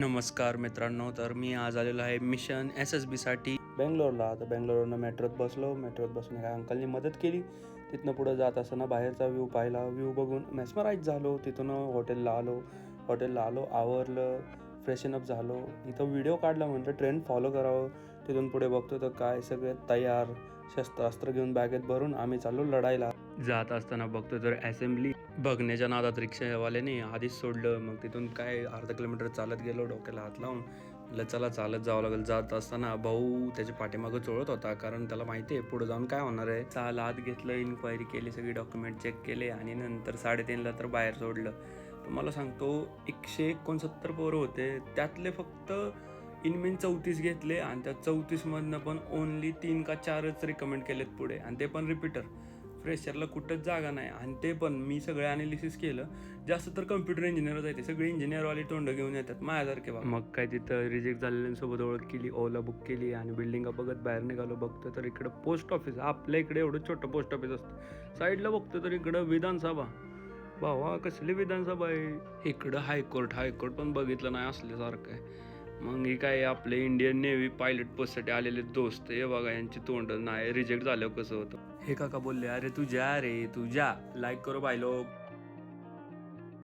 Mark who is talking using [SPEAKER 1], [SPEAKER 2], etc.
[SPEAKER 1] नमस्कार मित्रांनो, तर मी आज आलेलो आहे मिशन SSBसाठी बेंगलोरला. तर बेंगलोरवरनं मेट्रोत बसलो. मेट्रोत बसून एका अंकलनी मदत केली. तिथनं पुढं जात असताना बाहेरचा व्ह्यू पाहिला. व्ह्यू बघून मेस्मराईज झालो. तिथून हॉटेलला आलो, आवरलं, फ्रेशन अप झालो. इथं व्हिडिओ काढला, म्हटलं ट्रेंड फॉलो करावं. तिथून पुढे बघतो तर काय सगळे तयार, शस्त्रास्त्र घेऊन बॅगेत भरून आम्ही चाललो लढायला. जात असताना बघतो तर असेंब्ली बघण्याच्या नादात रिक्षावाल्याने आधीच सोडलं. मग तिथून काय अर्धा किलोमीटर चालत गेलो, डोक्याला हात लावून म्हटलं चला चालत जावं लागेल. जात असताना भाऊ त्याच्या पाठीमागं चोळत होता, कारण त्याला माहिती आहे पुढे जाऊन काय होणार आहे. चाल आत घेतलं, इन्क्वायरी केली, सगळी डॉक्युमेंट चेक केले आणि नंतर 3:30ला तर बाहेर सोडलं. तुम्हाला सांगतो 169 पोरं होते, त्यातले फक्त इनमेन 34 घेतले आणि त्या 34मधनं पण ओनली 3 का 4च रिकमेंड केलेत पुढे, आणि ते पण रिपीटर. फ्रेशरला कुठंच जागा नाही. आणि ते पण मी सगळं ॲनालिसिस केलं, जास्त तर कम्प्युटर इंजिनियरच आहे. ते सगळे इंजिनियरवाली तोंड घेऊन येतात माझ्यासारखे बा. मग काय तिथं रिजेक्ट झालेल्यांसोबत ओळख केली, ओला बुक केली आणि बिल्डिंगा बघत बाहेर निघालो. बघतो तर इकडं पोस्ट ऑफिस, आपल्या इकडे एवढं छोटं पोस्ट ऑफिस असतं. साईडला बघतो तर इकडं विधानसभा. भावा कसली विधानसभा आहे. इकडं हायकोर्ट पण बघितलं नाही असल्यासारखं आहे. मग ही काय आपले इंडियन नेव्ही पायलट पोस्टसाठी आलेले दोस्त, हे बघा यांची तोंड नाही रिजेक्ट झाल्यावर कसं होतं. हे काका बोलले, अरे तू जा, लाईक करो भाई लोग.